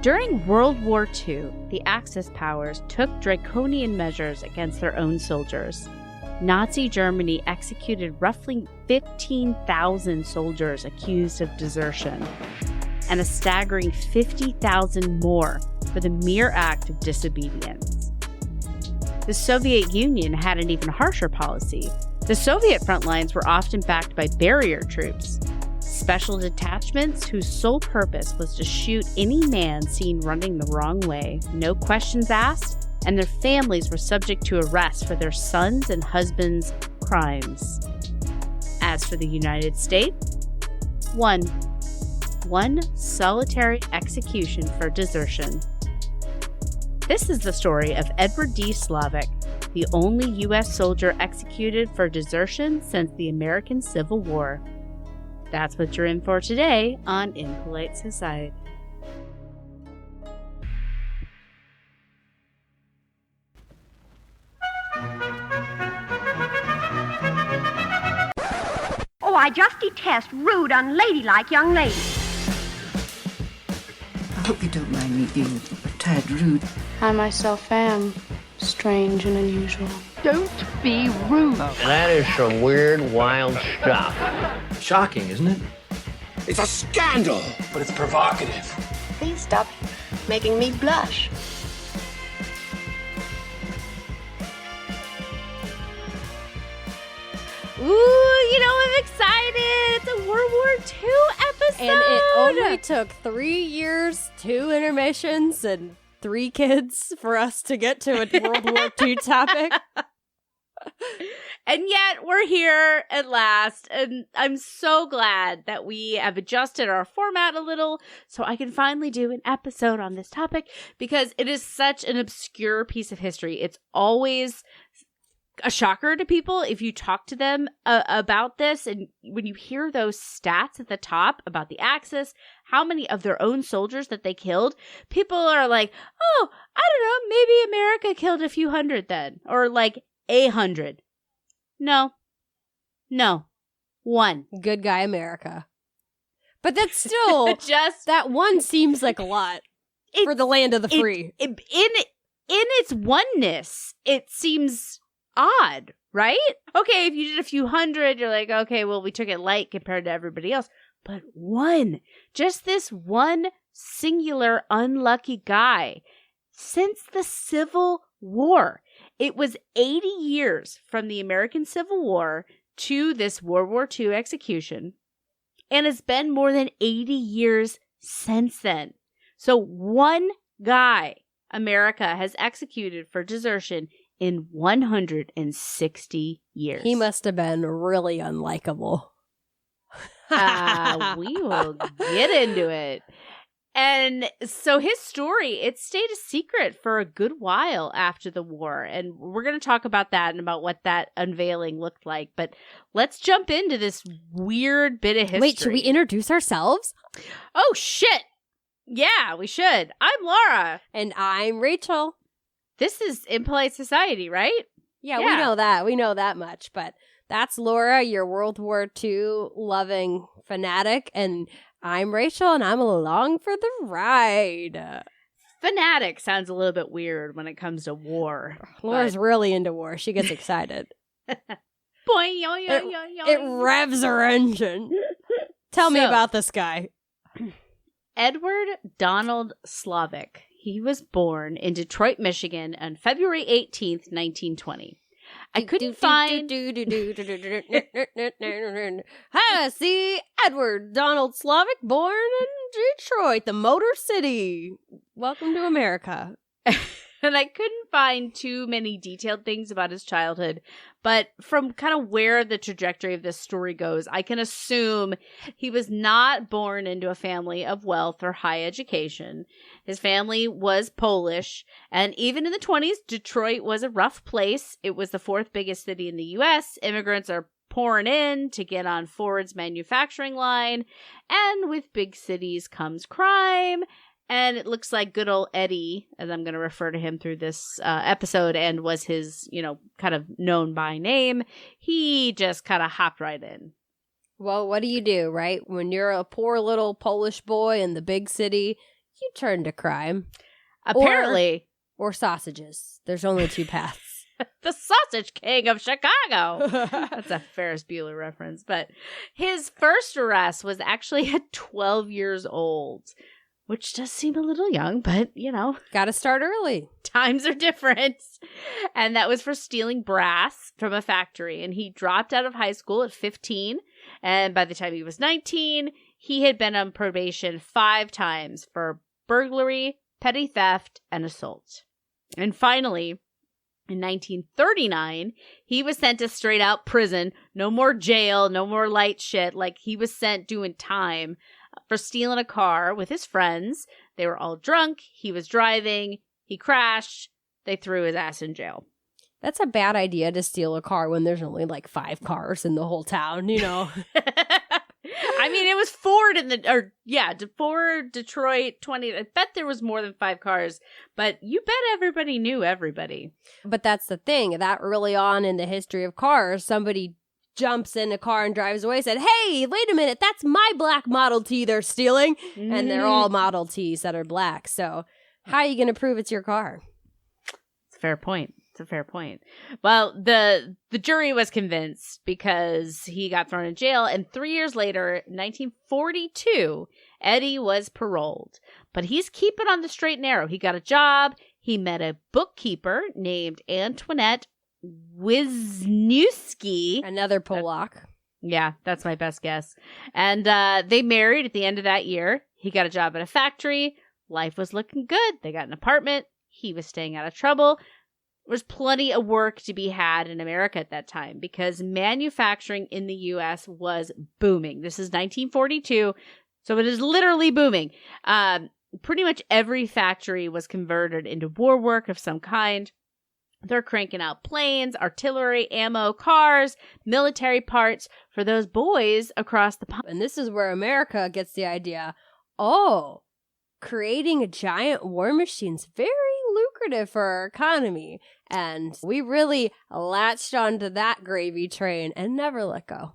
During World War II, the Axis powers took draconian measures against their own soldiers. Nazi Germany executed roughly 15,000 soldiers accused of desertion, and a staggering 50,000 more for the mere act of disobedience. The Soviet Union had an even harsher policy. The Soviet front lines were often backed by barrier troops, special detachments whose sole purpose was to shoot any man seen running the wrong way, no questions asked, and their families were subject to arrest for their sons' and husbands' crimes. As for the United States, one solitary execution for desertion. This is the story of Edward D. Slalovik, the only U.S. soldier executed for desertion since the American Civil War. That's what you're in for today on Impolite Society. Oh, I just detest rude, unladylike young ladies. I hope you don't mind me being a tad rude. I myself am strange and unusual. Don't be rude. That is some weird, wild stuff. Shocking, isn't it? It's a scandal! But it's provocative. Please stop making me blush. Ooh, I'm excited. It's a World War II episode. And it only took 3 years, 2 intermissions, and 3 kids for us to get to a World War II topic. And yet we're here at last, and I'm so glad that we have adjusted our format a little so I can finally do an episode on this topic, because it is such an obscure piece of history. It's always a shocker to people if you talk to them about this, and when you hear those stats at the top about the Axis, how many of their own soldiers that they killed, people are like, oh, I don't know, maybe America killed a few hundred then, or like 100. No. One. Good guy America. But that's still, just that one seems like a lot for the land of the free. In its oneness, it seems odd, right? Okay, if you did a few hundred, you're like, okay, well, we took it light compared to everybody else. But just this one singular unlucky guy, since the Civil War. It was 80 years from the American Civil War to this World War II execution, and it's been more than 80 years since then. So one guy America has executed for desertion in 160 years. He must have been really unlikable. We will get into it. And so his story, it stayed a secret for a good while after the war. And we're going to talk about that and about what that unveiling looked like. But let's jump into this weird bit of history. Wait, should we introduce ourselves? Oh, shit. Yeah, we should. I'm Laura. And I'm Rachel. This is Impolite Society, right? Yeah, we know that. We know that much. But that's Laura, your World War II loving fanatic. And I'm Rachel, and I'm along for the ride. Fanatic sounds a little bit weird when it comes to war. Laura's really into war. She gets excited. Boy, yo, yo, yo, yo. It revs her engine. Tell me about this guy. Edward Donald Slalovik. He was born in Detroit, Michigan on February 18th, 1920. I couldn't find... Hi, see, Edward Donald Slalovik, born in Detroit, the Motor City. Welcome to America. And I couldn't find too many detailed things about his childhood, but from kind of where the trajectory of this story goes, I can assume he was not born into a family of wealth or high education. His family was Polish, and even in the 20s, Detroit was a rough place. It was the 4th biggest city in the U.S. Immigrants are pouring in to get on Ford's manufacturing line, and with big cities comes crime. And it looks like good old Eddie, as I'm going to refer to him through this episode, and was his, kind of known by name. He just kind of hopped right in. Well, what do you do, right? When you're a poor little Polish boy in the big city, you turn to crime. Apparently. Or sausages. There's only two paths. The Sausage King of Chicago. That's a Ferris Bueller reference. But his first arrest was actually at 12 years old, which does seem a little young, but, you know. Gotta start early. Times are different. And that was for stealing brass from a factory. And he dropped out of high school at 15. And by the time he was 19, he had been on probation 5 times for burglary, petty theft, and assault. And finally, in 1939, he was sent to straight out prison. No more jail, no more light shit. Like, he was sent doing time for stealing a car with his friends. They were all drunk. He was driving. He crashed. They threw his ass in jail. That's a bad idea to steal a car when there's only like 5 cars in the whole town, you know? I mean, it was Ford Ford, Detroit, 20. I bet there was more than 5 cars, but you bet everybody knew everybody. But that's the thing. That early on in the history of cars, somebody jumps in a car and drives away and said, hey, wait a minute, that's my black Model T they're stealing. Mm-hmm. And they're all Model Ts that are black. So how are you going to prove it's your car? It's a fair point. It's a fair point. Well, the jury was convinced because he got thrown in jail. And 3 years later, 1942, Eddie was paroled. But he's keeping on the straight and narrow. He got a job. He met a bookkeeper named Antoinette Wisniewski. Another Polak. Yeah, that's my best guess. And they married at the end of that year. He got a job at a factory. Life was looking good. They got an apartment. He was staying out of trouble. There was plenty of work to be had in America at that time because manufacturing in the U.S. was booming. This is 1942, so it is literally booming. Pretty much every factory was converted into war work of some kind. They're cranking out planes, artillery, ammo, cars, military parts for those boys across the pond. And this is where America gets the idea, creating a giant war machine's very lucrative for our economy. And we really latched onto that gravy train and never let go.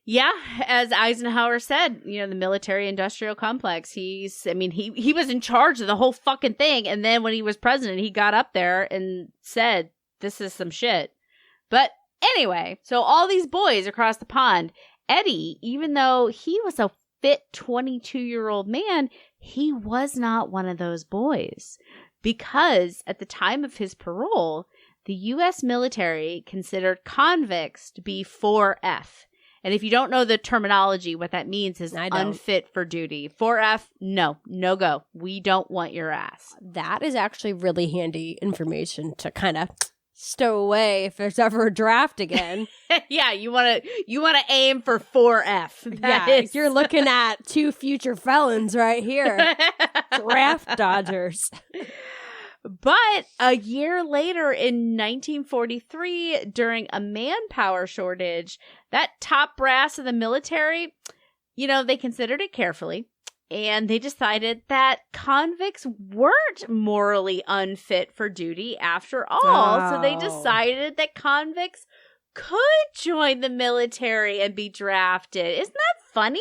Yeah, as Eisenhower said, the military industrial complex, he was in charge of the whole fucking thing. And then when he was president, he got up there and said, this is some shit. But anyway, so all these boys across the pond, Eddie, even though he was a fit 22-year-old man, he was not one of those boys. Because at the time of his parole, the U.S. military considered convicts to be 4F. And if you don't know the terminology, what that means is unfit for duty. 4F, no go. We don't want your ass. That is actually really handy information to kind of stow away if there's ever a draft again. Yeah, you want to aim for 4F. You're looking at 2 future felons right here. Draft dodgers. But a year later in 1943, during a manpower shortage, that top brass of the military, they considered it carefully. And they decided that convicts weren't morally unfit for duty after all. Oh. So they decided that convicts could join the military and be drafted. Isn't that funny?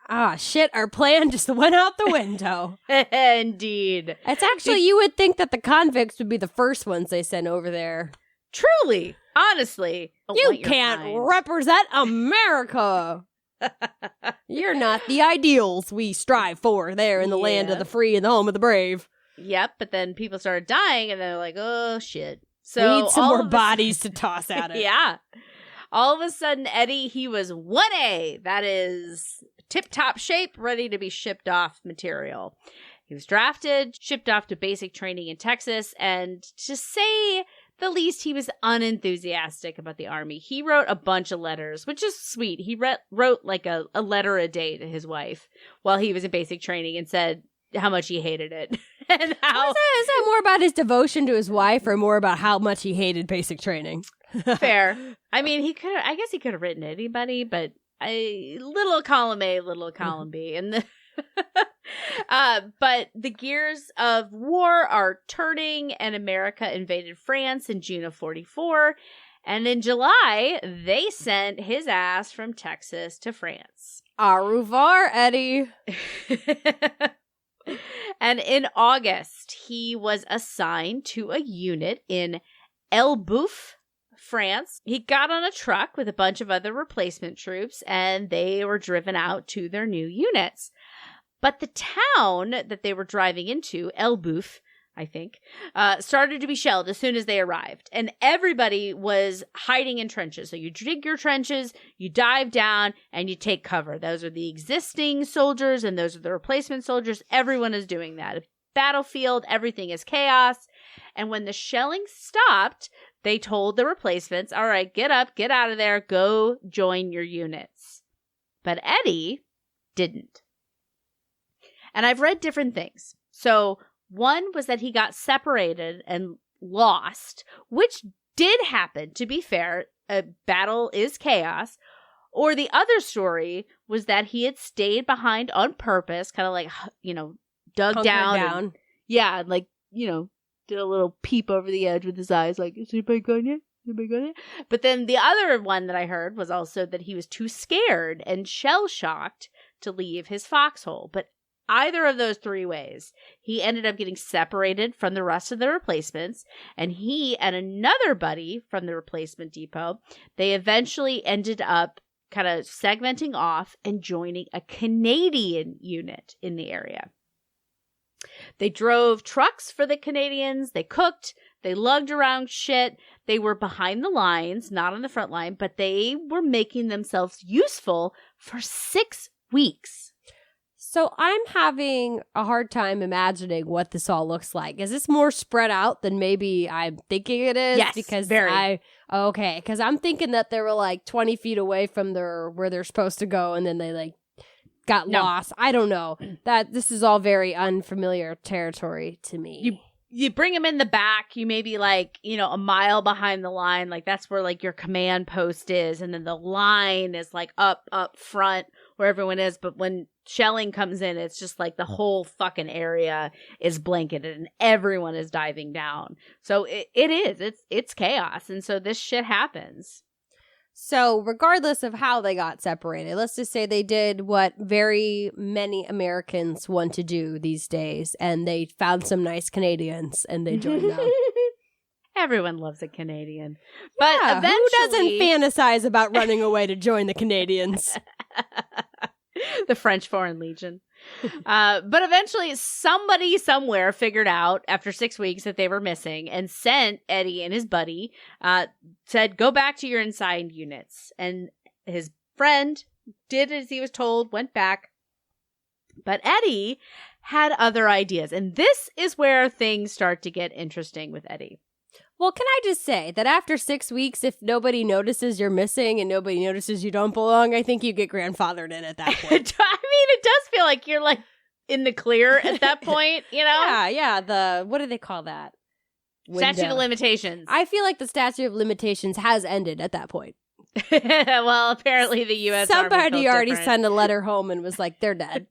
Ah, shit, our plan just went out the window. Indeed. It's actually, you would think that the convicts would be the first ones they sent over there. Truly, honestly. You can't represent America. You're not the ideals we strive for there in the land of the free and the home of the brave. Yep, but then people started dying and they're like, oh, shit. So we need some more bodies to toss at it. Yeah. All of a sudden, Eddie, he was 1A. That is tip-top shape, ready to be shipped off material. He was drafted, shipped off to basic training in Texas, and to say the least, he was unenthusiastic about the Army. He wrote a bunch of letters, which is sweet. He wrote like a letter a day to his wife while he was in basic training and said how much he hated it. And how is that more about his devotion to his wife or more about how much he hated basic training? Fair. I mean, I guess he could have written anybody, but little column A, little column B. And but the gears of war are turning, and America invaded France in June of 1944. And in July, they sent his ass from Texas to France. Au revoir, Eddie. And in August, he was assigned to a unit in Elbeuf, France. He got on a truck with a bunch of other replacement troops, and they were driven out to their new units. But the town that they were driving into, Elbeuf, I think, started to be shelled as soon as they arrived. And everybody was hiding in trenches. So you dig your trenches, you dive down, and you take cover. Those are the existing soldiers, and those are the replacement soldiers. Everyone is doing that. Battlefield, everything is chaos. And when the shelling stopped, they told the replacements, all right, get up, get out of there, go join your units. But Eddie didn't. And I've read different things. So one was that he got separated and lost, which did happen, to be fair. A battle is chaos. Or the other story was that he had stayed behind on purpose, kind of like, dug Hunkered down. Yeah, like, did a little peep over the edge with his eyes, like, is anybody gone yet? Anybody gone yet? But then the other one that I heard was also that he was too scared and shell-shocked to leave his foxhole. But either of those three ways, he ended up getting separated from the rest of the replacements, and he and another buddy from the replacement depot, they eventually ended up kind of segmenting off and joining a Canadian unit in the area. They drove trucks for the Canadians, they cooked, they lugged around shit, they were behind the lines, not on the front line, but they were making themselves useful for 6 weeks. So I'm having a hard time imagining what this all looks like. Is this more spread out than maybe I'm thinking it is? Yes, because very. Because I'm thinking that they were like 20 feet away from where they're supposed to go, and then they got lost. I don't know. That this is all very unfamiliar territory to me. You bring them in the back, you maybe a mile behind the line, like that's where like your command post is, and then the line is like up front where everyone is. But when shelling comes in, it's just like the whole fucking area is blanketed and everyone is diving down. So it's chaos, and so this shit happens. So regardless of how they got separated, let's just say they did what very many Americans want to do these days, and they found some nice Canadians and they joined them. Everyone loves a Canadian. But yeah, eventually, who doesn't fantasize about running away to join the Canadians? The French Foreign Legion. But eventually somebody somewhere figured out after 6 weeks that they were missing and sent Eddie and his buddy, said, go back to your assigned units. And his friend did as he was told, went back. But Eddie had other ideas. And this is where things start to get interesting with Eddie. Well, can I just say that after 6 weeks, if nobody notices you're missing and nobody notices you don't belong, I think you get grandfathered in at that point. I mean, it does feel like you're like in the clear at that point, Yeah. What do they call that? Statute of limitations. I feel like the statute of limitations has ended at that point. Well, apparently the U.S. Somebody already different. sent a letter home and was like, they're dead.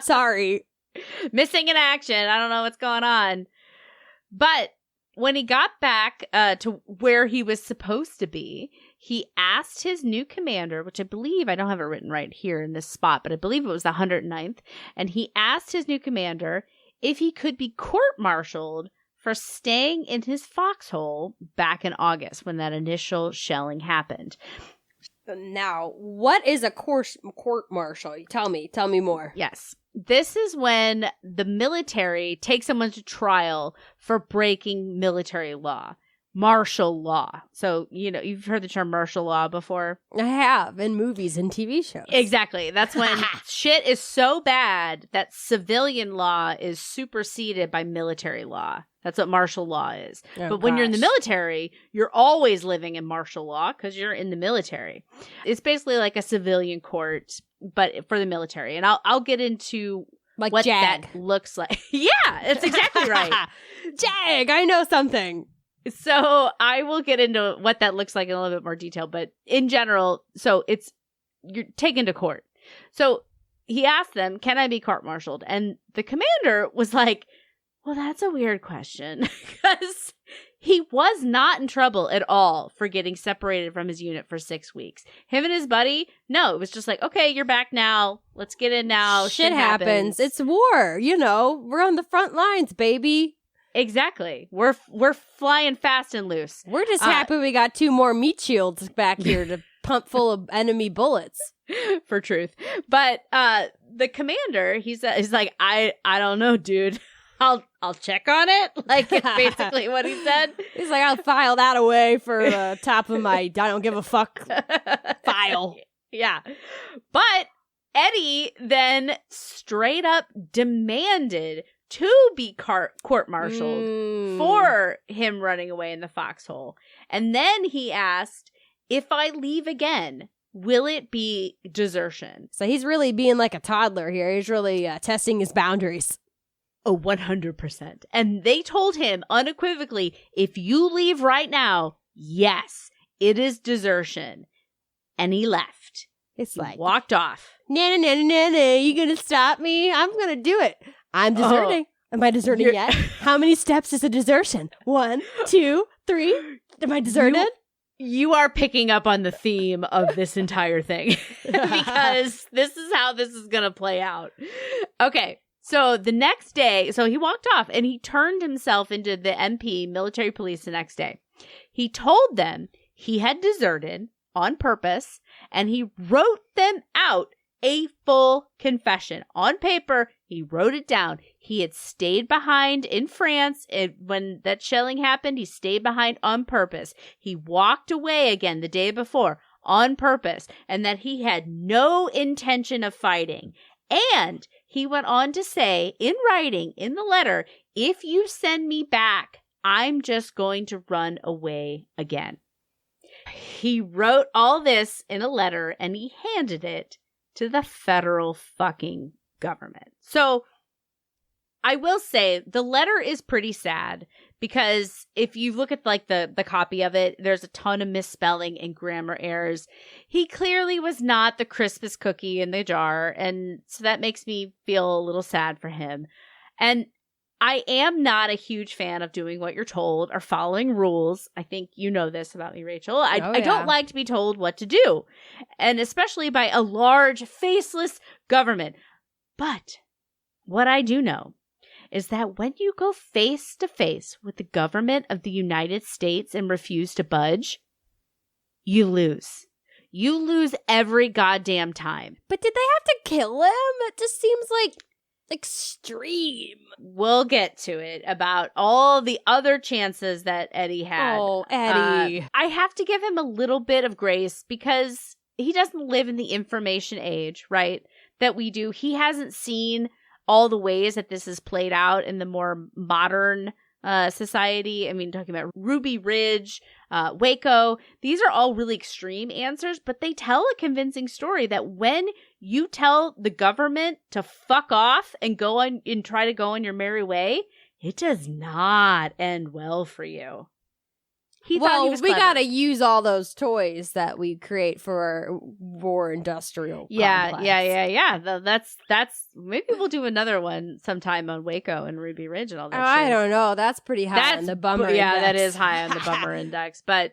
Sorry. Missing in action. I don't know what's going on. But when he got back to where he was supposed to be, he asked his new commander, which I believe, I don't have it written right here in this spot, but I believe it was the 109th. And he asked his new commander if he could be court-martialed for staying in his foxhole back in August when that initial shelling happened. Now, what is a court-martial? Tell me more. Yes. This is when the military takes someone to trial for breaking military law, martial law. So, you've heard the term martial law before. I have, in movies and TV shows. Exactly. That's when shit is so bad that civilian law is superseded by military law. That's what martial law is. But when you're in the military, you're always living in martial law because you're in the military. It's basically like a civilian court, but for the military. And I'll get into like what JAG. that looks like. Yeah, that's exactly right. JAG, I know something. So I will get into what that looks like in a little bit more detail. But in general, so you're taken to court. So he asked them, can I be court-martialed? And the commander was like, well, that's a weird question because He was not in trouble at all for getting separated from his unit for 6 weeks. Him and his buddy, no, it was just like, okay, you're back now. Let's get in now. Shit happens. It's war. You know, we're on the front lines, baby. Exactly. We're flying fast and loose. We're just happy we got 2 more meat shields back here to pump full of enemy bullets. For truth. But the commander, he's like, I don't know, dude. I'll check on it. Like, it's basically what he said. He's like, I'll file that away for the top of my I don't give a fuck file. Yeah. But Eddie then straight up demanded to be court-martialed for him running away in the foxhole. And then he asked, if I leave again, will it be desertion? So he's really being like a toddler here. He's really testing his boundaries. Oh, 100%. And they told him unequivocally, if you leave right now, yes, it is desertion. And he left. It's like, walked off. Na, you gonna stop me? I'm gonna do it. I'm deserting. Am I deserting yet? How many steps is a desertion? 1, 2, 3. Am I deserted? You are picking up on the theme of this entire thing because this is how this is gonna play out. Okay. So the next day, so he walked off and he turned himself into the MP, military police, the next day. He told them he had deserted on purpose and he wrote them out a full confession. On paper, he wrote it down. He had stayed behind in France. When that shelling happened, he stayed behind on purpose. He walked away again the day before on purpose and that he had no intention of fighting. And he went on to say in writing, in the letter, if you send me back, I'm just going to run away again. He wrote all this in a letter and he handed it to the federal fucking government. So I will say the letter is pretty sad because if you look at like the copy of it, there's a ton of misspelling and grammar errors. He clearly was not the crispest cookie in the jar. And so that makes me feel a little sad for him. And I am not a huge fan of doing what you're told or following rules. I think you know this about me, Rachel. I don't like to be told what to do. And especially by a large, faceless government. But what I do know is that when you go face to face with the government of the United States and refuse to budge, you lose. You lose every goddamn time. But did they have to kill him? It just seems like extreme. We'll get to it about all the other chances that Eddie had. Oh, Eddie. I have to give him a little bit of grace because he doesn't live in the information age, right? That we do. He hasn't seen all the ways that this is played out in the more modern society. I mean, talking about Ruby Ridge, Waco, these are all really extreme answers, but they tell a convincing story that when you tell the government to fuck off and go on and try to go on your merry way, it does not end well for you. He thought he was clever. We gotta use all those toys that we create for our war industrial complex. Yeah. That's maybe we'll do another one sometime on Waco and Ruby Ridge and all that. I don't know. That's pretty high on the bummer index. Yeah, that is high on the bummer index. But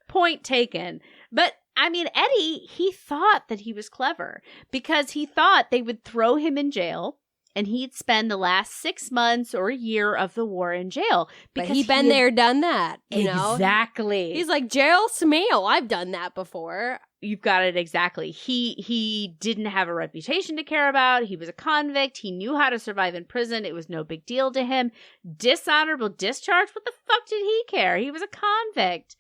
point taken. But I mean, Eddie, he thought that he was clever because he thought they would throw him in jail. And he'd spend the last 6 months or a year of the war in jail. But he'd been there, done that, you know? Exactly. He's like, jail smell. I've done that before. You've got it exactly. He didn't have a reputation to care about. He was a convict. He knew how to survive in prison. It was no big deal to him. Dishonorable discharge? What the fuck did he care? He was a convict.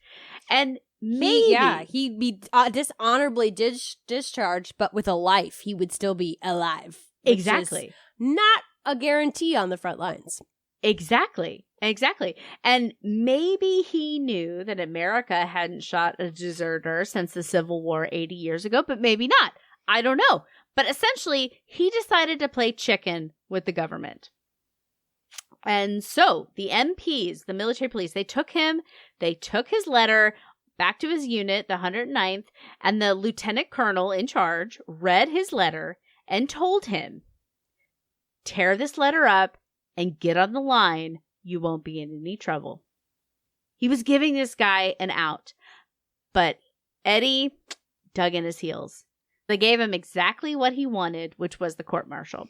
And maybe. He'd be dishonorably discharged, but with a life. He would still be alive. Exactly. Not a guarantee on the front lines. Exactly. And maybe he knew that America hadn't shot a deserter since the Civil War 80 years ago, but maybe not. I don't know. But essentially, he decided to play chicken with the government. And so the MPs, the military police, they took his letter back to his unit, the 109th, and the lieutenant colonel in charge read his letter and told him, tear this letter up and get on the line. You won't be in any trouble. He was giving this guy an out. But Eddie dug in his heels. They gave him exactly what he wanted, which was the court-martial.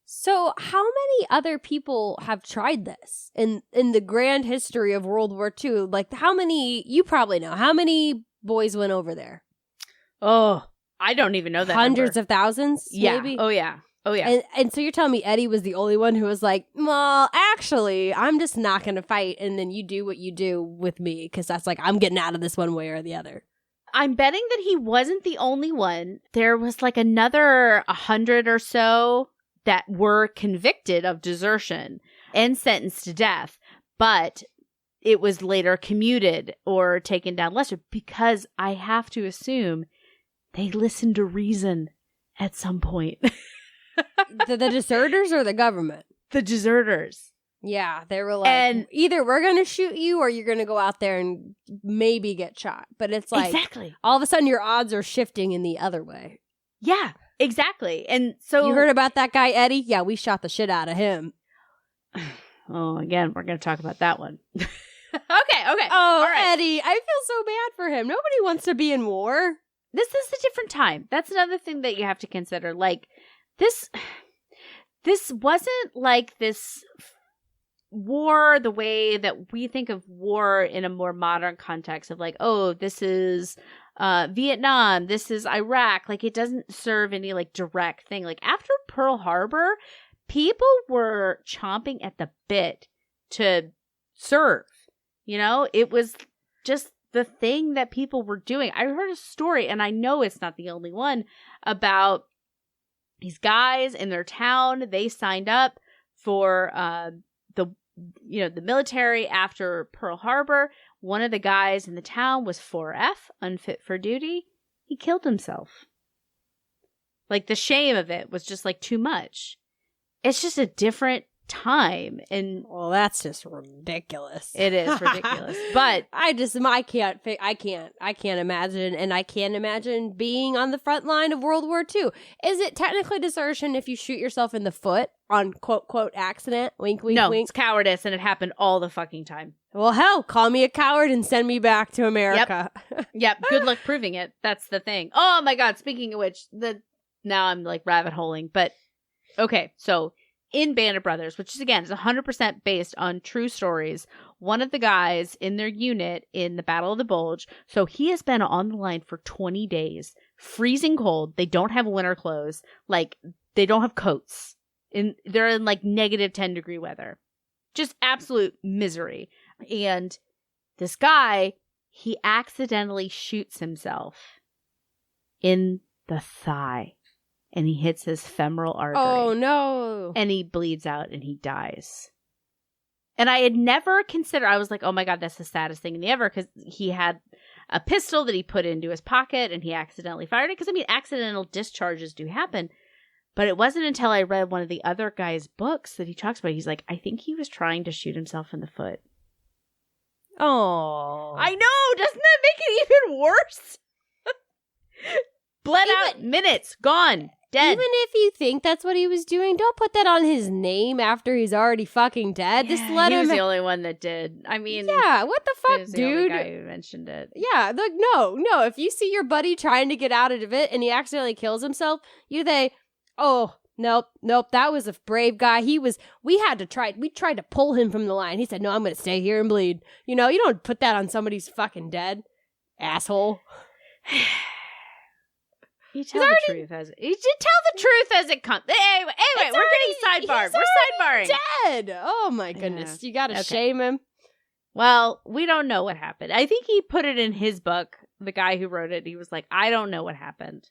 So how many other people have tried this in the grand history of World War II? Like, how many, you probably know, how many boys went over there? Oh, I don't even know that Hundreds number. of thousands, Yeah. maybe? Oh, yeah. Oh, yeah. And so you're telling me Eddie was the only one who was like, well, actually, I'm just not going to fight, and then you do what you do with me, because that's like, I'm getting out of this one way or the other. I'm betting that he wasn't the only one. There was like another 100 or so that were convicted of desertion and sentenced to death, but it was later commuted or taken down lesser, because I have to assume they listened to reason at some point. the deserters or the government? The deserters. Yeah, they were like, and either we're going to shoot you or you're going to go out there and maybe get shot. But it's like, exactly. All of a sudden your odds are shifting in the other way. Yeah, exactly. And so you heard about that guy, Eddie? Yeah, we shot the shit out of him. Oh, again, we're going to talk about that one. Okay. Oh, all right. Eddie, I feel so bad for him. Nobody wants to be in war. This is a different time. That's another thing that you have to consider. Like, this wasn't like this war the way that we think of war in a more modern context of like, oh, this is Vietnam, this is Iraq. Like, it doesn't serve any like direct thing. Like, after Pearl Harbor, people were chomping at the bit to serve. You know, it was just the thing that people were doing. I heard a story, and I know it's not the only one, about these guys in their town. They signed up for the military after Pearl Harbor. One of the guys in the town was 4F, unfit for duty. He killed himself. Like, the shame of it was just like too much. It's just a different time, and well, that's just ridiculous. It is ridiculous. But I can't imagine, and I can't imagine being on the front line of World War II. Is it technically desertion if you shoot yourself in the foot on quote quote accident? Wink, wink, no, wink. it's cowardice, and it happened all the fucking time. Well, hell, call me a coward and send me back to America. Yep. Good luck proving it. That's the thing. Oh my God. Speaking of which, now I'm like rabbit holing, but okay. So in Band of Brothers, which is again is 100% based on true stories, one of the guys in their unit in the Battle of the Bulge, so he has been on the line for 20 days, freezing cold. They don't have winter clothes. Like, they don't have coats. They're in like negative 10 degree weather. Just absolute misery. And this guy, he accidentally shoots himself in the thigh. And he hits his femoral artery. Oh, no. And he bleeds out and he dies. And I had never considered, I was like, oh my God, that's the saddest thing in the ever, because he had a pistol that he put into his pocket and he accidentally fired it. Because, I mean, accidental discharges do happen. But it wasn't until I read one of the other guy's books that he talks about it. He's like, I think he was trying to shoot himself in the foot. Oh. I know! Doesn't that make it even worse? Bled out, minutes, gone. Dead. Even if you think that's what he was doing, don't put that on his name after he's already fucking dead. Yeah, just let he him. was the only one that did. I mean, yeah, what the fuck, he was the only dude? guy who mentioned it. Yeah, like no. If you see your buddy trying to get out of it and he accidentally kills himself, you say, "Oh, nope, that was a brave guy. We tried to pull him from the line. He said, no, I'm going to stay here and bleed." You know, you don't put that on somebody's fucking dead, asshole. You tell the truth as it comes. Anyway, we're getting sidebarred. We're sidebarring. Dead. Oh my goodness. You got to shame him. Well, we don't know what happened. I think he put it in his book. The guy who wrote it, he was like, I don't know what happened,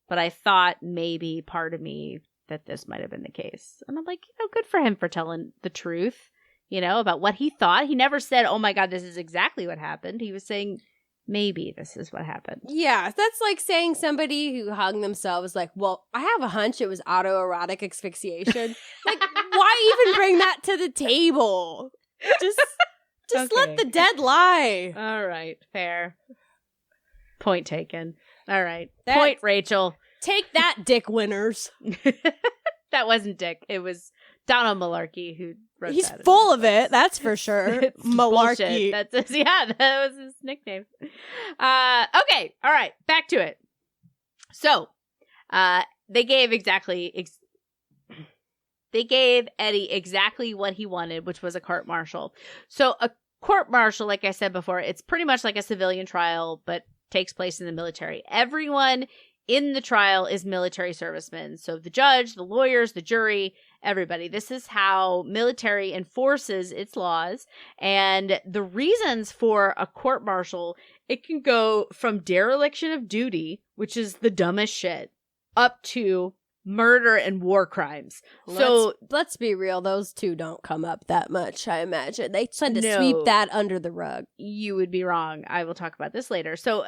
but I thought maybe part of me that this might have been the case. And I'm like, good for him for telling the truth, about what he thought. He never said, oh my God, this is exactly what happened. He was saying, maybe this is what happened. Yeah, that's like saying somebody who hung themselves like, well, I have a hunch it was autoerotic asphyxiation. Like, why even bring that to the table? Just okay. Let the dead lie. All right, fair. Point taken. All right. Point, Rachel. Take that, dick winners. That wasn't dick. It was Donald Malarkey, who wrote He's that full of it, that's for sure. It's Malarkey. bullshit. That was his nickname. Okay, all right, back to it. So, they gave Eddie exactly what he wanted, which was a court-martial. So a court-martial, like I said before, it's pretty much like a civilian trial, but takes place in the military. Everyone in the trial is military servicemen. So the judge, the lawyers, the jury, everybody. This is how military enforces its laws. And the reasons for a court-martial, it can go from dereliction of duty, which is the dumbest shit, up to murder and war crimes. So let's be real, those two don't come up that much, I imagine. They tend to sweep that under the rug. You would be wrong. I will talk about this later. So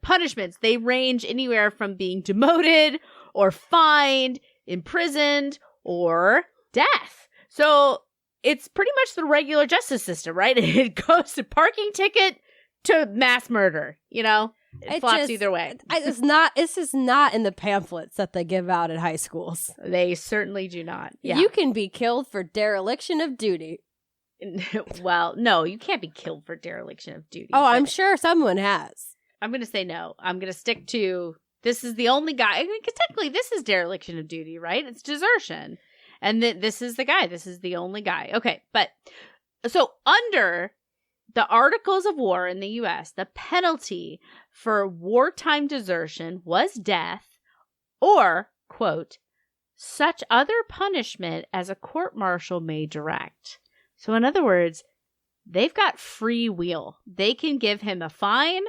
punishments, they range anywhere from being demoted or fined, imprisoned, or death. So it's pretty much the regular justice system, right? It goes to parking ticket to mass murder, you know? It flops either way. This is not in the pamphlets that they give out at high schools. They certainly do not. Yeah. You can be killed for dereliction of duty. Well, no, you can't be killed for dereliction of duty. Oh, I'm sure someone has. I'm going to say no. I'm going to stick to this is the only guy. I mean, because technically this is dereliction of duty, right? It's desertion. And this is the guy. This is the only guy. Okay, but so under the Articles of War in the U.S., the penalty for wartime desertion was death or, quote, such other punishment as a court-martial may direct. So in other words, they've got free will. They can give him a fine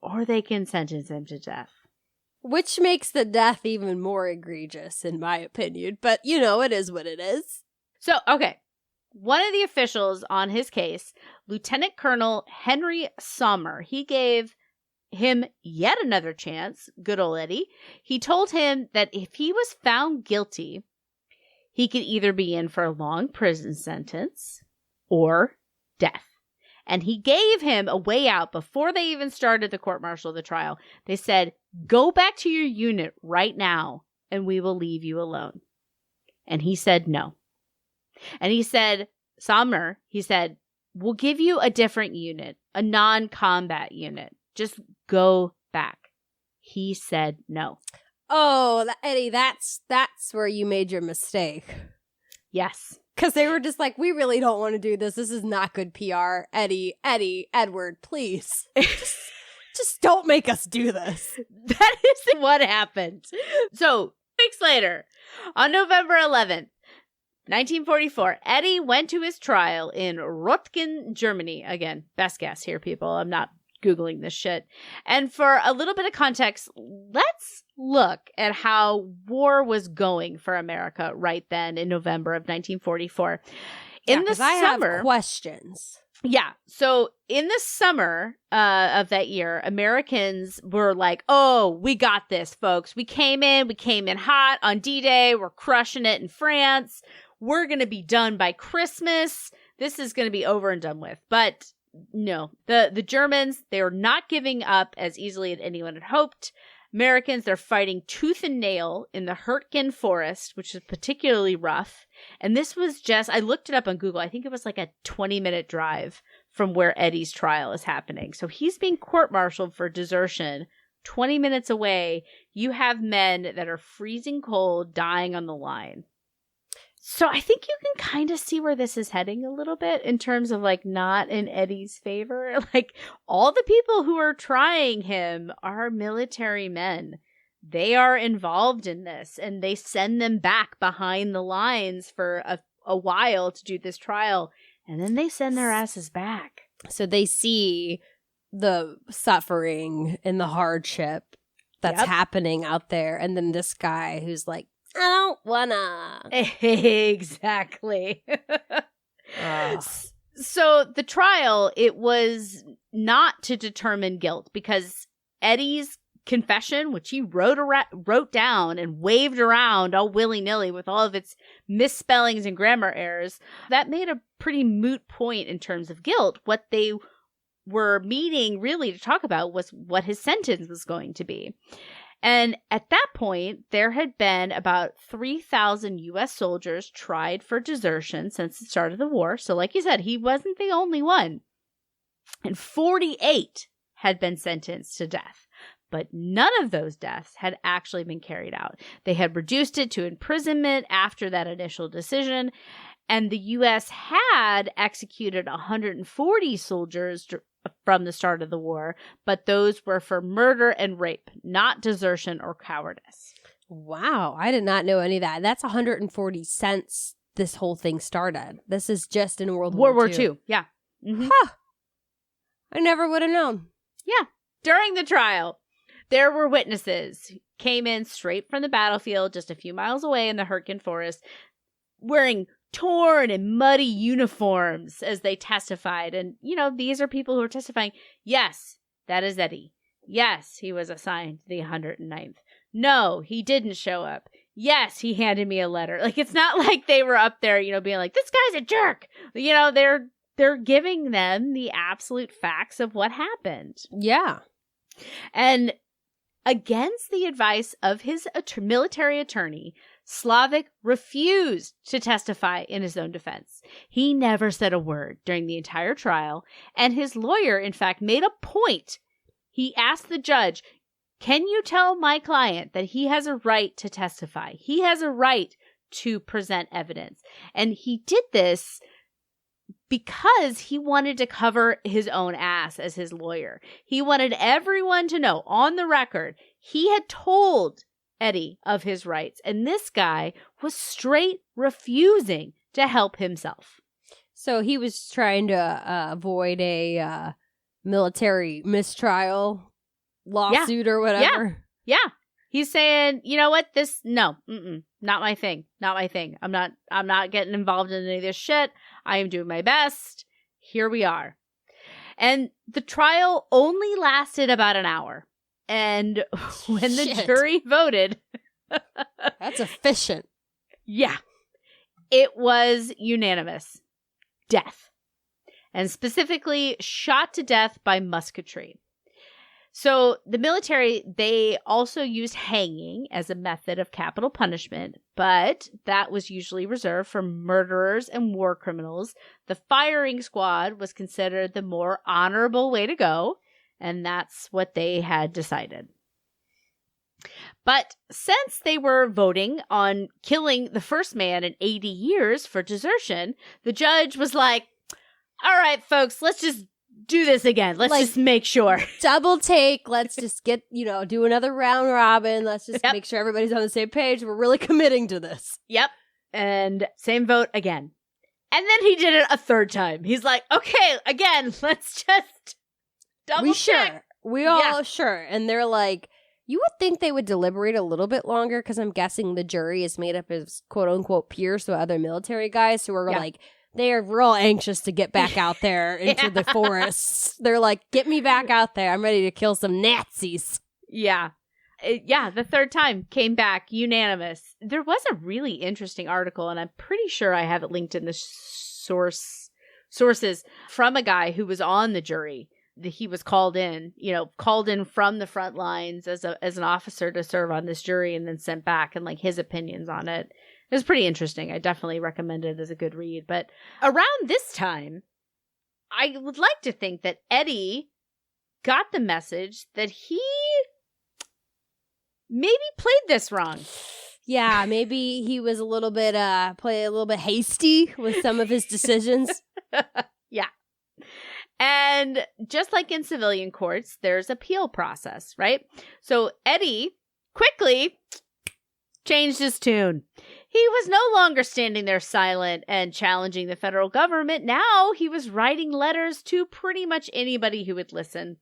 or they can sentence him to death. Which makes the death even more egregious, in my opinion. But, you know, it is what it is. So, okay. One of the officials on his case, Lieutenant Colonel Henry Sommer, he gave him yet another chance, good old Eddie. He told him that if he was found guilty, he could either be in for a long prison sentence or death. And he gave him a way out before they even started the court-martial, the trial. They said, go back to your unit right now and we will leave you alone. And he said no. And he said, Sommer, he said, we'll give you a different unit, a non-combat unit. Just go back. He said no. Oh, Eddie, that's where you made your mistake. Yes. Because they were just like, we really don't want to do this. This is not good PR. Eddie, Edward, please. just don't make us do this. That is what happened. So, weeks later, on November 11th, 1944, Eddie went to his trial in Röttgen, Germany. Again, best guess here, people. I'm not Googling this shit. And for a little bit of context, let's look at how war was going for America right then in November of 1944. In the summer, I have questions. Yeah. So in the summer of that year, Americans were like, oh, we got this, folks. We came in hot on D-Day. We're crushing it in France. We're going to be done by Christmas. This is going to be over and done with. But no, the Germans, they were not giving up as easily as anyone had hoped. Americans, they're fighting tooth and nail in the Röttgen forest, which is particularly rough. And this was just, I looked it up on Google. I think it was like a 20-minute drive from where Eddie's trial is happening. So he's being court-martialed for desertion 20 minutes away. You have men that are freezing cold, dying on the line. So I think you can kind of see where this is heading a little bit in terms of like not in Eddie's favor. Like all the people who are trying him are military men. They are involved in this and they send them back behind the lines for a while to do this trial. And then they send their asses back. So they see the suffering and the hardship that's happening out there. And then this guy who's like, I don't wanna. Exactly. So the trial, it was not to determine guilt because Eddie's confession, which he wrote down and waved around all willy-nilly with all of its misspellings and grammar errors, that made a pretty moot point in terms of guilt. What they were meeting really to talk about was what his sentence was going to be. And at that point, there had been about 3,000 U.S. soldiers tried for desertion since the start of the war. So like you said, he wasn't the only one. And 48 had been sentenced to death. But none of those deaths had actually been carried out. They had reduced it to imprisonment after that initial decision. And the U.S. had executed 140 soldiers from the start of the war, but those were for murder and rape, not desertion or cowardice. Wow, I did not know any of that. That's 140 since this whole thing started. This is just in World War II. Yeah. Mm-hmm. Huh. I never would have known. Yeah. During the trial, there were witnesses who came in straight from the battlefield just a few miles away in the Hurtgen Forest, wearing torn and muddy uniforms as they testified. And, these are people who are testifying. Yes, that is Eddie. Yes, he was assigned to the 109th. No, he didn't show up. Yes, he handed me a letter. Like, it's not like they were up there, being like, this guy's a jerk. They're giving them the absolute facts of what happened. Yeah. And against the advice of his military attorney, Slalovik refused to testify in his own defense. He never said a word during the entire trial, and his lawyer, in fact, made a point. He asked the judge, can you tell my client that he has a right to testify? He has a right to present evidence. And he did this because he wanted to cover his own ass as his lawyer. He wanted everyone to know on the record he had told Eddie of his rights, and this guy was straight refusing to help himself. So he was trying to avoid a military mistrial lawsuit or whatever. Yeah. He's saying, you know what? Not my thing. Not my thing. I'm not getting involved in any of this shit. I am doing my best. Here we are. And the trial only lasted about an hour. And when the jury voted... That's efficient. Yeah. It was unanimous. Death. And specifically, shot to death by musketry. So the military, they also used hanging as a method of capital punishment, but that was usually reserved for murderers and war criminals. The firing squad was considered the more honorable way to go, and that's what they had decided. But since they were voting on killing the first man in 80 years for desertion, the judge was like, all right, folks, let's just do this again. Let's just make sure. Double take. Let's just get, do another round robin. Let's just make sure everybody's on the same page. We're really committing to this. Yep. And same vote again. And then he did it a third time. He's like, okay, again, let's just double check. We all sure. And they're like, you would think they would deliberate a little bit longer because I'm guessing the jury is made up of quote unquote peers, so other military guys who are like, they are real anxious to get back out there into the forests. They're like, get me back out there. I'm ready to kill some Nazis. Yeah. The third time came back unanimous. There was a really interesting article, and I'm pretty sure I have it linked in the sources from a guy who was on the jury. He was called in from the front lines as an officer to serve on this jury, and then sent back, and like his opinions on it. It was pretty interesting. I definitely recommend it as a good read. But around this time, I would like to think that Eddie got the message that he maybe played this wrong. Yeah, maybe he was a little bit hasty with some of his decisions. Yeah. And just like in civilian courts, there's appeal process, right? So Eddie quickly changed his tune. He was no longer standing there silent and challenging the federal government. Now he was writing letters to pretty much anybody who would listen.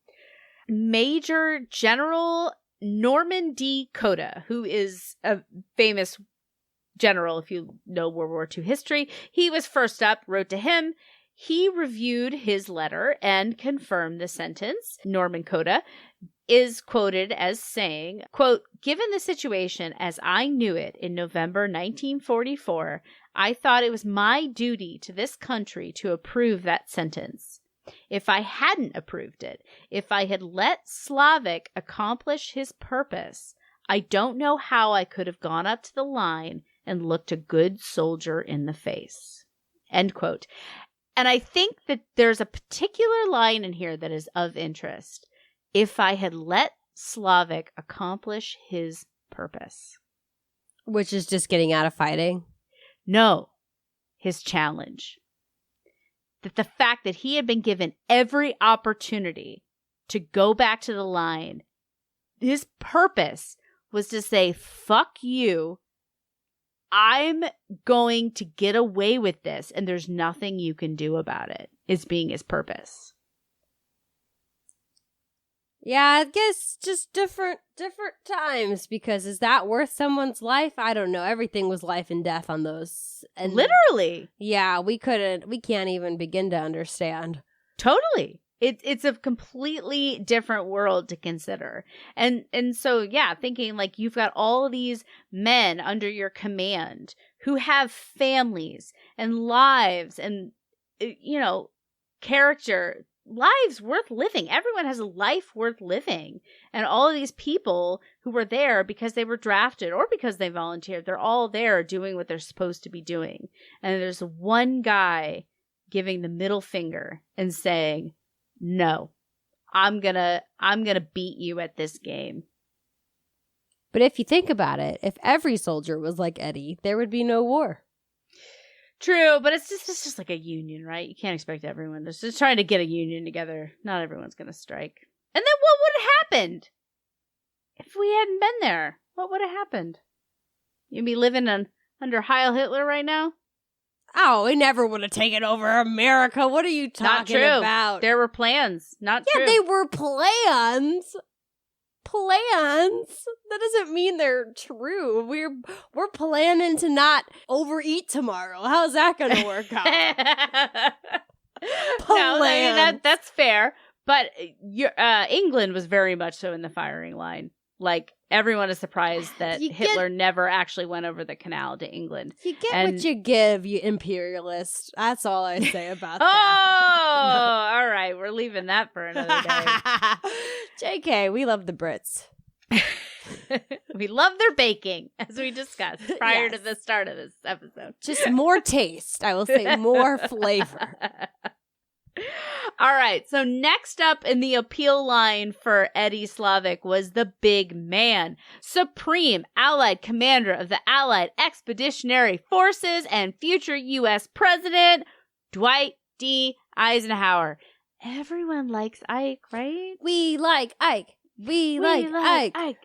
Major General Norman D. Coda, who is a famous general, if you know World War II history, he was first up, wrote to him. He reviewed his letter and confirmed the sentence. Norman Coda is quoted as saying, quote, given the situation as I knew it in November 1944, I thought it was my duty to this country to approve that sentence. If I hadn't approved it, if I had let Slalovik accomplish his purpose, I don't know how I could have gone up to the line and looked a good soldier in the face. End quote. And I think that there's a particular line in here that is of interest. If I had let Slalovik accomplish his purpose. Which is just getting out of fighting? No, his challenge. That the fact that he had been given every opportunity to go back to the line, his purpose was to say, fuck you, I'm going to get away with this, and there's nothing you can do about it, is being his purpose. Yeah, I guess just different times, because is that worth someone's life? I don't know. Everything was life and death on those. And literally. Yeah, we can't even begin to understand. Totally. It's a completely different world to consider. And so, yeah, thinking like you've got all of these men under your command who have families and lives and, character, lives worth living. Everyone has a life worth living. And all of these people who were there because they were drafted or because they volunteered, they're all there doing what they're supposed to be doing. And there's one guy giving the middle finger and saying, no, I'm gonna beat you at this game. But if you think about it, if every soldier was like Eddie, there would be no war. True, but it's just like a union, right? You can't expect everyone. They're just trying to get a union together. Not everyone's gonna strike. And then what would have happened if we hadn't been there? What would have happened? You'd be living under Heil Hitler right now? Oh, we never would have taken over America. What are you talking about? There were plans. Not true. Yeah, they were plans. Plans? That doesn't mean they're true. We're planning to not overeat tomorrow. How's that going to work out? No, I mean, that's fair. But England was very much so in the firing line. Like, everyone is surprised that Hitler never actually went over the canal to England. You get what you give, you imperialist. That's all I say about that. Oh, all right. We're leaving that for another day. JK, we love the Brits. We love their baking, as we discussed prior to the start of this episode. Just more taste. I will say more flavor. All right, so next up in the appeal line for Eddie Slalovik was the big man, Supreme Allied Commander of the Allied Expeditionary Forces and future U.S. President, Dwight D. Eisenhower. Everyone likes Ike, right? We like Ike. We like Ike.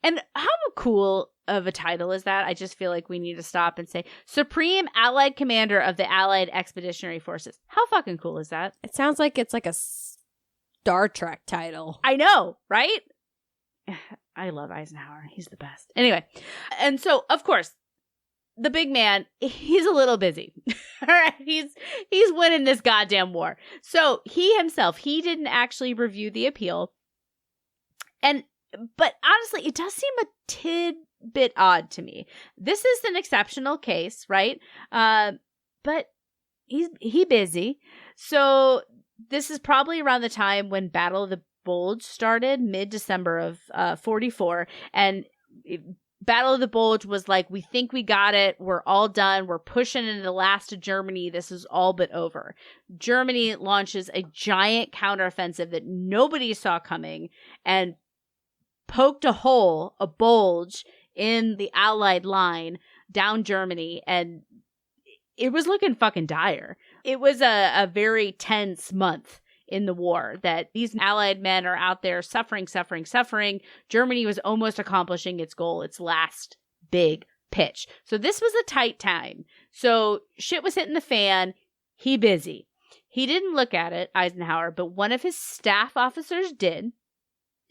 And how cool of a title is that? I just feel like we need to stop and say Supreme Allied Commander of the Allied Expeditionary Forces. How fucking cool is that? It sounds like it's like a Star Trek title. I know, right? I love Eisenhower. He's the best. Anyway, and so, of course, the big man, he's a little busy. All right, he's winning this goddamn war. So he didn't actually review the appeal. But honestly, it does seem a tidbit odd to me. This is an exceptional case, right? But he busy. So this is probably around the time when Battle of the Bulge started, mid-December of 44. And Battle of the Bulge was like, we think we got it. We're all done. We're pushing into the last of Germany. This is all but over. Germany launches a giant counteroffensive that nobody saw coming and poked a bulge in the Allied line down Germany, and it was looking fucking dire. It was a very tense month in the war that these Allied men are out there suffering. Germany was almost accomplishing its goal, its last big pitch. So this was a tight time. So shit was hitting the fan. He busy. He didn't look at it, Eisenhower, but one of his staff officers did.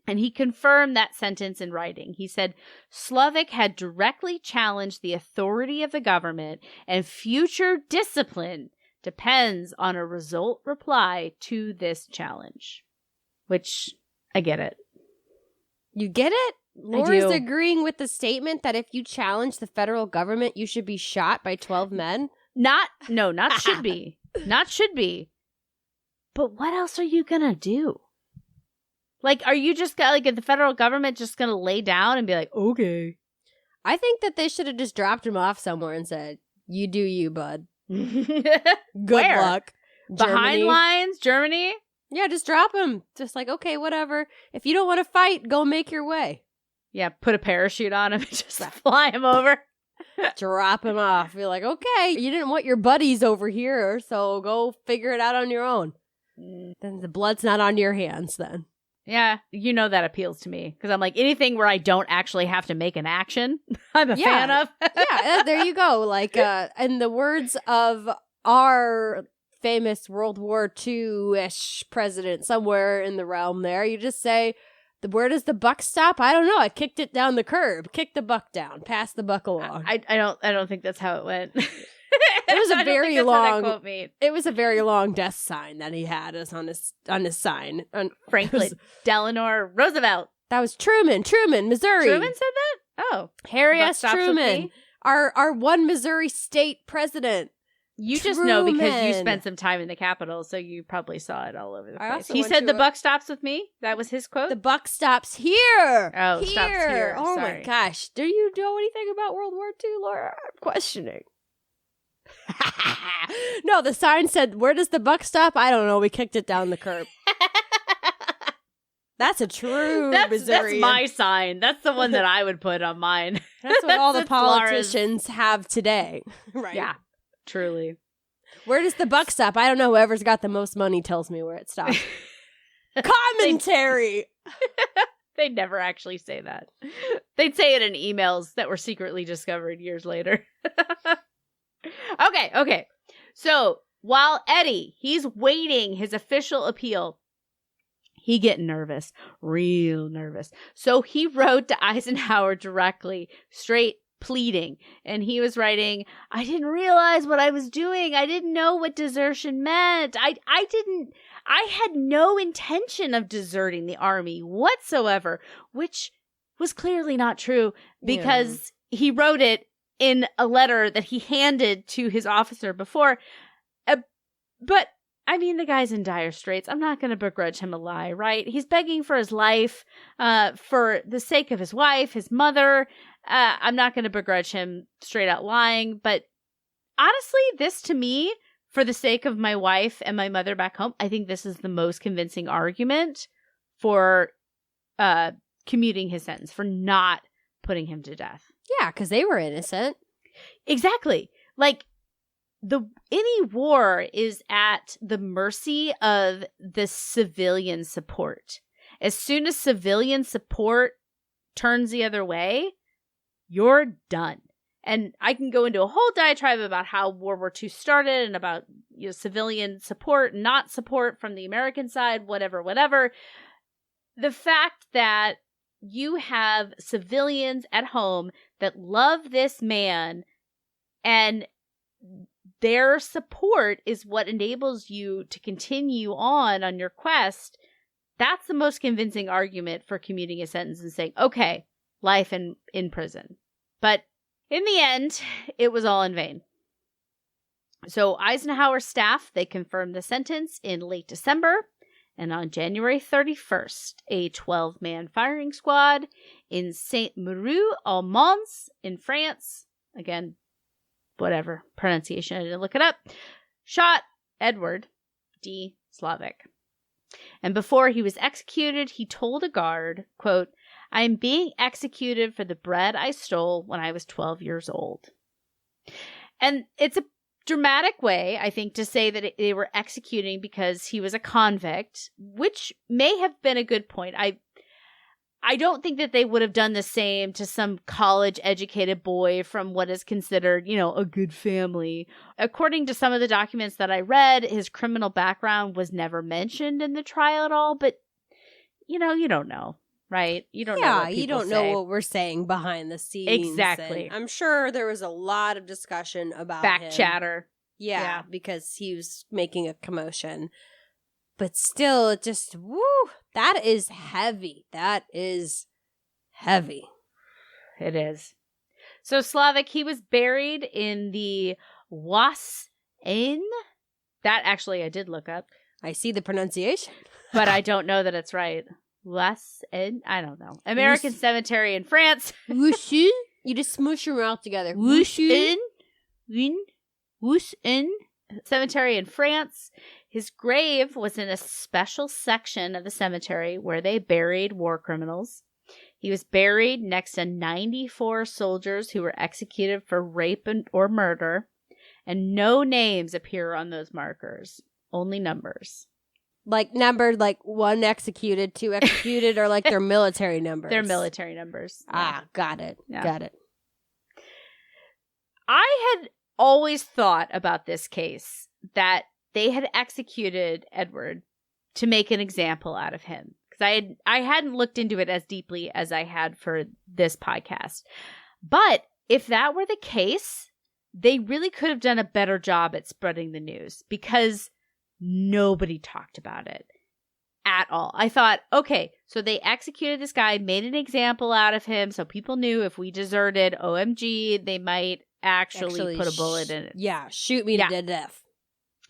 And he confirmed that sentence in writing. He said, Slalovik had directly challenged the authority of the government, and future discipline depends on a result reply to this challenge. Which, I get it. You get it? Laura's agreeing with the statement that if you challenge the federal government, you should be shot by 12 men? Not should be. Not should be. But what else are you gonna do? Like, are you just like the federal government just going to lay down and be like, okay? I think that they should have just dropped him off somewhere and said, "You do you, bud. Good Where? luck." Behind Germany. lines, Germany? Yeah, just drop him. Just like, okay, whatever. If you don't want to fight, go make your way. Yeah, put a parachute on him and just fly him over. Drop him off. You're like, okay, you didn't want your buddies over here, so go figure it out on your own. Then the blood's not on your hands then. Yeah, you know that appeals to me. Because I'm like, anything where I don't actually have to make an action, I'm a fan of. Yeah, there you go. Like, in the words of our famous World War II-ish president somewhere in the realm there, you just say, where does the buck stop? I don't know. I kicked it down the curb. Kick the buck down. Pass the buck along. I don't think that's how it went. It was a very long quote mean. It was a very long death sign that he had us on his sign. Franklin Delano Roosevelt. That was Truman, Missouri. Truman said that? Oh. Harry Buck S. stops with Truman. me? Our one Missouri state president. You just know because you Truman. spent some time in the Capitol, so you probably saw it all over the I place. also He went said to the a- buck stops with me? That was his quote? The buck stops here. Oh, stops here. Oh Sorry. my gosh. Do you know anything about World War II, Laura? I'm questioning. No, the sign said, where does the buck stop? I don't know. We kicked it down the curb. That's a true That's Missouri. my sign. That's the one that I would put on mine. That's what all the That's Laura's. politicians have today. Right. Yeah, truly. Where does the buck stop? I don't know. Whoever's got the most money tells me where it stops. Commentary. They'd never actually say that. They'd say it in emails that were secretly discovered years later. Okay. So while Eddie, he's waiting his official appeal, he getting nervous, real nervous. So he wrote to Eisenhower directly, straight pleading. And he was writing, I didn't realize what I was doing. I didn't know what desertion meant. I had no intention of deserting the army whatsoever, which was clearly not true because he wrote it in a letter that he handed to his officer before. But, I mean, the guy's in dire straits. I'm not going to begrudge him a lie, right? He's begging for his life, for the sake of his wife, his mother. I'm not going to begrudge him straight out lying. But honestly, this to me, for the sake of my wife and my mother back home, I think this is the most convincing argument for commuting his sentence, for not putting him to death. Yeah, because they were innocent. Exactly. Like, any war is at the mercy of the civilian support. As soon as civilian support turns the other way, you're done. And I can go into a whole diatribe about how World War II started and about civilian support, not support from the American side, whatever. The fact that you have civilians at home that love this man and their support is what enables you to continue on your quest. That's the most convincing argument for commuting a sentence and saying, okay, life in prison. But in the end, it was all in vain. So Eisenhower's staff, they confirmed the sentence in late December. And on January 31st, a 12-man firing squad in Saint-Méry-aux-Monts in France, again, whatever pronunciation, I didn't look it up, shot Edward D. Slalovik. And before he was executed, he told a guard, quote, I am being executed for the bread I stole when I was 12 years old. And it's a dramatic way, I think, to say that they were executing because he was a convict, which may have been a good point. I don't think that they would have done the same to some college-educated boy from what is considered, a good family. According to some of the documents that I read, his criminal background was never mentioned in the trial at all, but, you don't know. Right? You don't know what people you don't say. know what we're saying behind the scenes. Exactly. And I'm sure there was a lot of discussion about Back him. chatter. Yeah, because he was making a commotion. But still, it just, that is heavy. That is heavy. It is. So Slalovik, he was buried in the Was-Ain. That actually I did look up. I see the pronunciation. But I don't know that it's right. I don't know. American Cemetery in France. Wushu? You just smoosh your mouth together. Wushu Cemetery in France. His grave was in a special section of the cemetery where they buried war criminals. He was buried next to 94 soldiers who were executed for rape or murder, and no names appear on those markers, only numbers. Like numbered, like 1 executed, 2 executed, or like their military numbers? They're military numbers. Ah, got it. Yeah. Got it. I had always thought about this case that they had executed Edward to make an example out of him. Because I hadn't looked into it as deeply as I had for this podcast. But if that were the case, they really could have done a better job at spreading the news because nobody talked about it at all. I thought, okay, so they executed this guy, made an example out of him, so people knew if we deserted, OMG, they might actually put a bullet in it. Yeah, shoot me to death.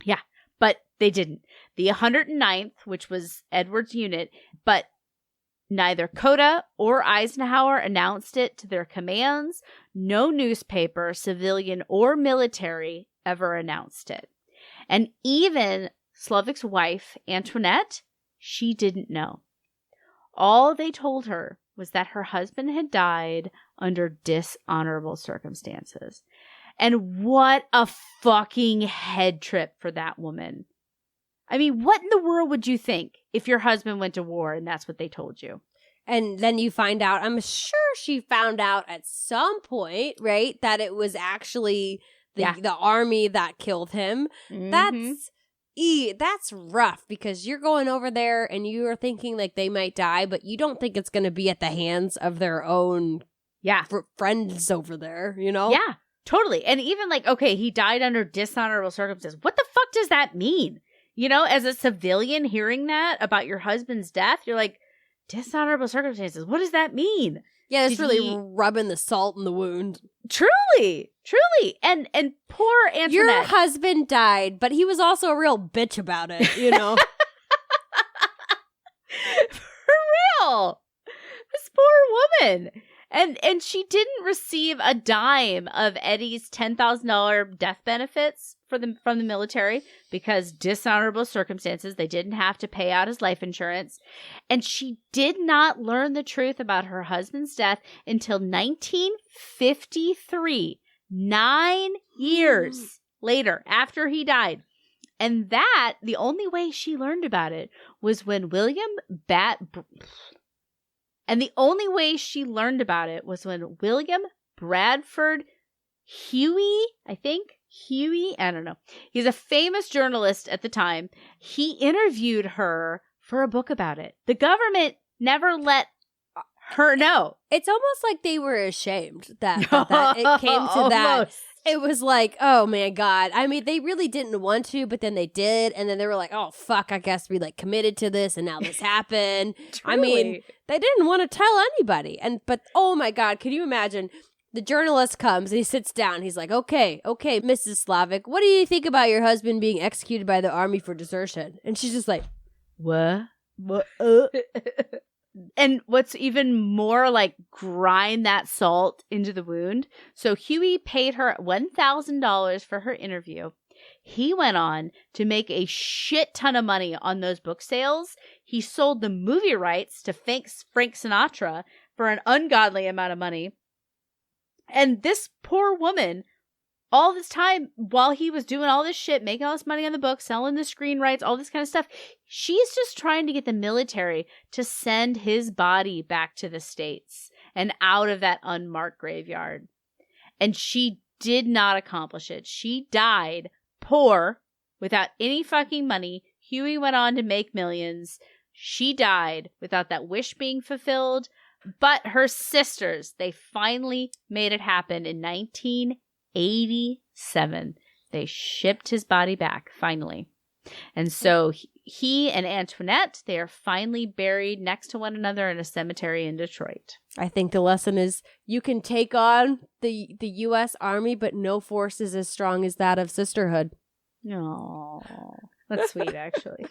Yeah, but they didn't. The 109th, which was Edward's unit, but neither Coda or Eisenhower announced it to their commands. No newspaper, civilian or military, ever announced it. And even Slalovic's wife, Antoinette, she didn't know. All they told her was that her husband had died under dishonorable circumstances. And what a fucking head trip for that woman. I mean, what in the world would you think if your husband went to war and that's what they told you? And then you find out, I'm sure she found out at some point, right, that it was actually the army that killed him. Mm-hmm. That's rough because you're going over there and you are thinking like they might die, but you don't think it's going to be at the hands of their own friends over there, you know? Yeah, totally. And even like, okay, he died under dishonorable circumstances. What the fuck does that mean? You know, as a civilian hearing that about your husband's death, you're like, dishonorable circumstances. What does that mean? Yeah, it's really rubbing the salt in the wound. Truly. And poor Antoinette. Your husband died, but he was also a real bitch about it, you know? For real. This poor woman. And she didn't receive a dime of Eddie's $10,000 death benefits from the military because dishonorable circumstances. They didn't have to pay out his life insurance. And she did not learn the truth about her husband's death until 1953, 9 years later, after he died. And the only way she learned about it was when William Bradford Huey, I don't know. He's a famous journalist at the time. He interviewed her for a book about it. The government never let her know. It's almost like they were ashamed that it came to that. Almost. It was like, oh my God. I mean, they really didn't want to, but then they did. And then they were like, oh, fuck, I guess we like committed to this and now this happened. I mean, they didn't want to tell anybody. But oh my God, can you imagine? The journalist comes and he sits down. He's like, okay, Mrs. Slalovik, what do you think about your husband being executed by the army for desertion? And she's just like, what? And what's even more like grind that salt into the wound. So Huey paid her $1,000 for her interview. He went on to make a shit ton of money on those book sales. He sold the movie rights to Frank Sinatra for an ungodly amount of money. And this poor woman, all this time, while he was doing all this shit, making all this money on the book, selling the screen rights, all this kind of stuff, she's just trying to get the military to send his body back to the States and out of that unmarked graveyard. And she did not accomplish it. She died poor, without any fucking money. Huey went on to make millions. She died without that wish being fulfilled. But her sisters, they finally made it happen in 1987. They shipped his body back, finally. And so he and Antoinette, they are finally buried next to one another in a cemetery in Detroit. I think the lesson is you can take on the U.S. Army, but no force is as strong as that of sisterhood. No, that's sweet, actually.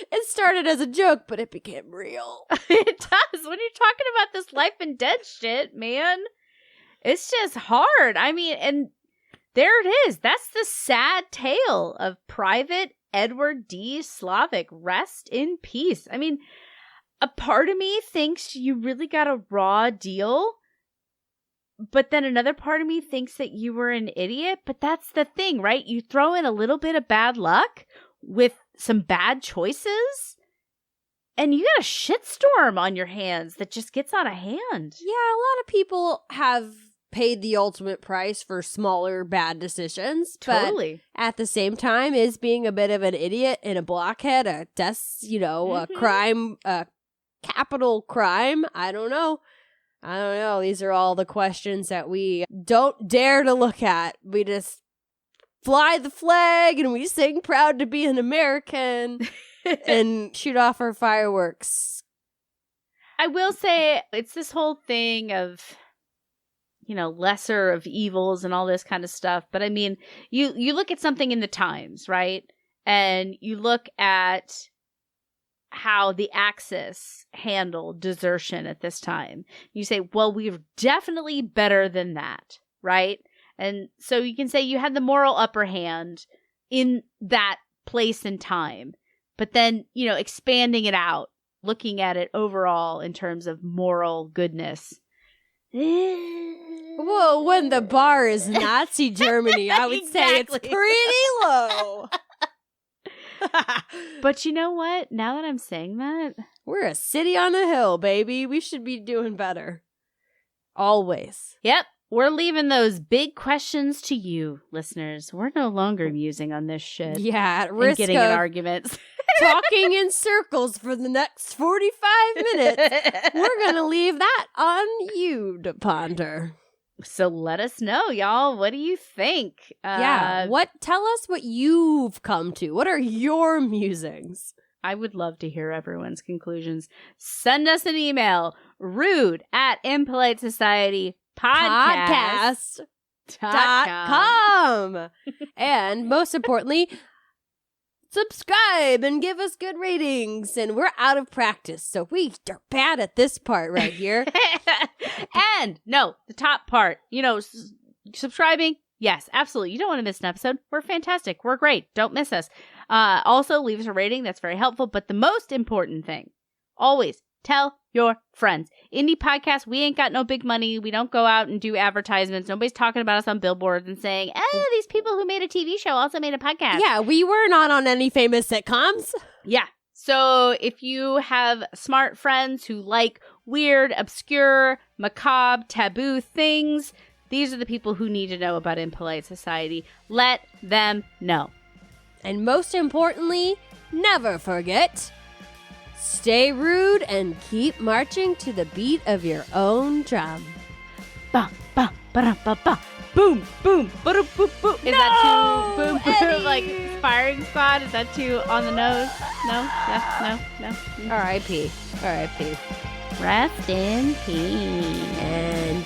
And started as a joke, but it became real. It does. When you're talking about this life and death shit, man, it's just hard. I mean, and there it is. That's the sad tale of Private Edward D. Slalovik. Rest in peace. I mean, a part of me thinks you really got a raw deal, but then another part of me thinks that you were an idiot. But that's the thing, right? You throw in a little bit of bad luck with some bad choices, and you got a shitstorm on your hands that just gets out of hand. Yeah, a lot of people have paid the ultimate price for smaller bad decisions. Totally. But at the same time, is being a bit of an idiot and a blockhead, a a crime, a capital crime. I don't know. These are all the questions that we don't dare to look at. We just fly the flag and we sing proud to be an American and shoot off our fireworks. I will say it's this whole thing of, lesser of evils and all this kind of stuff. But I mean, you look at something in the Times, right? And you look at how the Axis handled desertion at this time. You say, well, we're definitely better than that, right? And so you can say you had the moral upper hand in that place and time. But then, expanding it out, looking at it overall in terms of moral goodness. Well, when the bar is Nazi Germany, I would say it's pretty low. But you know what? Now that I'm saying that, we're a city on a hill, baby. We should be doing better. Always. Yep. We're leaving those big questions to you, listeners. We're no longer musing on this shit. Yeah, at risk getting of in arguments. Talking in circles for the next 45 minutes. We're going to leave that on you to ponder. So let us know, y'all. What do you think? Tell us what you've come to. What are your musings? I would love to hear everyone's conclusions. Send us an email, rude@impolitesocietypodcast.com. And most importantly, subscribe and give us good ratings. And we're out of practice, so we are bad at this part right here. And no, the top part, subscribing. Yes, absolutely. You don't want to miss an episode. We're fantastic. We're great. Don't miss us. Also, leave us a rating. That's very helpful. But the most important thing, always tell your friends. Indie podcast, we ain't got no big money. We don't go out and do advertisements. Nobody's talking about us on billboards and saying, these people who made a TV show also made a podcast. Yeah, we were not on any famous sitcoms. Yeah. So if you have smart friends who like weird, obscure, macabre, taboo things, these are the people who need to know about Impolite Society. Let them know. And most importantly, never forget, stay rude and keep marching to the beat of your own drum. Ba, ba, ba, ba, ba. Boom, boom, ba, boom, boom. Is that too boom, boom, like firing squad? Is that too on the nose? No? Yes, no. R.I.P. R.I.P. Rest in peace. And